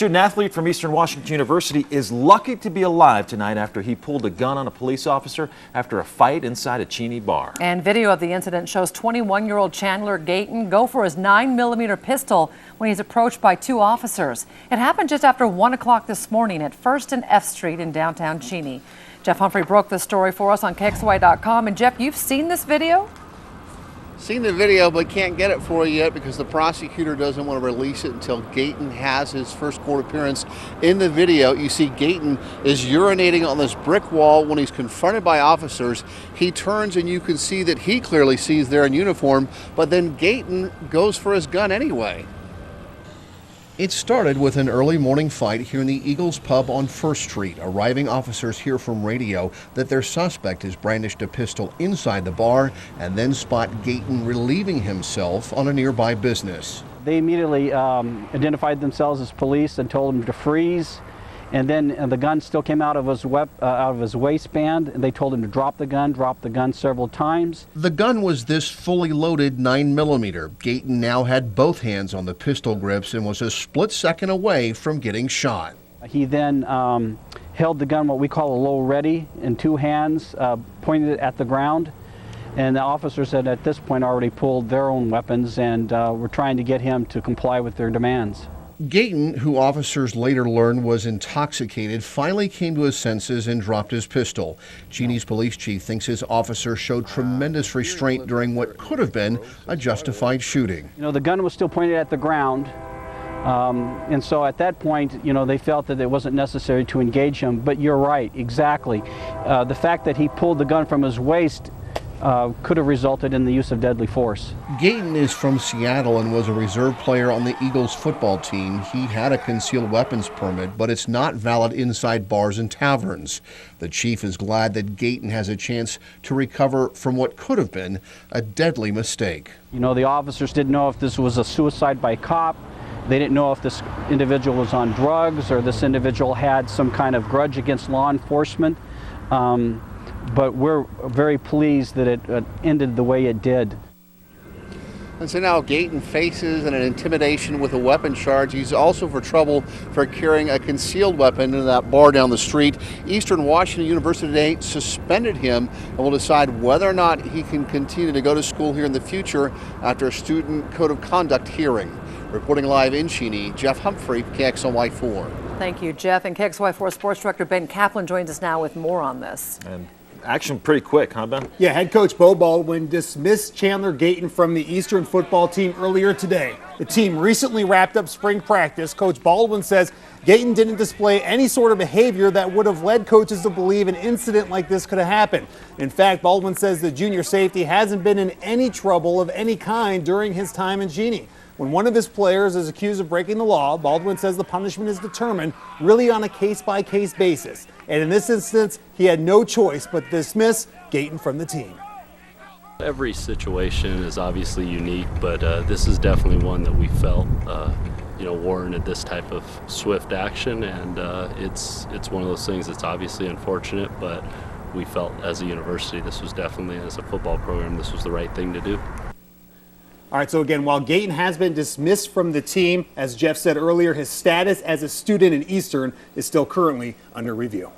Student athlete from Eastern Washington University is lucky to be alive tonight after he pulled a gun on a police officer after a fight inside a Cheney bar. And video of the incident shows 21-year-old Chandler Gayton go for his 9mm pistol when he's approached by two officers. It happened just after 1 o'clock this morning at 1st and F Street in downtown Cheney. Jeff Humphrey broke this story for us on KXLY.com. And Jeff, you've seen this video? Seen the video, but can't get it for you yet because the prosecutor doesn't want to release it until Gayton has his first court appearance. In the video, you see Gayton is urinating on this brick wall when he's confronted by officers. He turns and you can see that he clearly sees they're in uniform, but then Gayton goes for his gun anyway. It started with an early morning fight here in the Eagles pub on 1st Street. Arriving officers hear from radio that their suspect has brandished a pistol inside the bar and then spot Gayton relieving himself on a nearby business. They immediately identified themselves as police and told him to freeze. And then the gun still came out of his waistband, and they told him to drop the gun several times. The gun was this fully loaded 9mm. Gayton now had both hands on the pistol grips and was a split second away from getting shot. He then held the gun, what we call a low ready, in two hands, pointed it at the ground. And the officers had at this point already pulled their own weapons and were trying to get him to comply with their demands. Gayton, who officers later learned was intoxicated, finally came to his senses and dropped his pistol. Cheney's police chief thinks his officer showed tremendous restraint during what could have been a justified shooting. You know, the gun was still pointed at the ground, and so at that point, you know, they felt that it wasn't necessary to engage him. But you're right, exactly. The fact that he pulled the gun from his waist could have resulted in the use of deadly force. Gayton is from Seattle and was a reserve player on the Eagles football team. He had a concealed weapons permit, but it's not valid inside bars and taverns. The chief is glad that Gayton has a chance to recover from what could have been a deadly mistake. You know, the officers didn't know if this was a suicide by cop. They didn't know if this individual was on drugs or this individual had some kind of grudge against law enforcement. But we're very pleased that it ended the way it did. And so now Gayton faces an intimidation with a weapon charge. He's also for trouble for carrying a concealed weapon into that bar down the street. Eastern Washington University today suspended him and will decide whether or not he can continue to go to school here in the future after a student code of conduct hearing. Reporting live in Cheney, Jeff Humphrey, KXLY4. Thank you, Jeff. And KXLY4 Sports Director Ben Kaplan joins us now with more on this. And action pretty quick, huh, Ben? Yeah, head coach Bo Baldwin dismissed Chandler Gayton from the Eastern football team earlier today. The team recently wrapped up spring practice. Coach Baldwin says Gayton didn't display any sort of behavior that would have led coaches to believe an incident like this could have happened. In fact, Baldwin says the junior safety hasn't been in any trouble of any kind during his time in Cheney. When one of his players is accused of breaking the law, Baldwin says the punishment is determined really on a case-by-case basis. And in this instance, he had no choice but dismiss Gayton from the team. Every situation is obviously unique, but this is definitely one that we felt warranted this type of swift action, and it's one of those things that's obviously unfortunate, but we felt as a university this was definitely, as a football program, this was the right thing to do. All right, so again, while Gayton has been dismissed from the team, as Jeff said earlier, his status as a student in Eastern is still currently under review.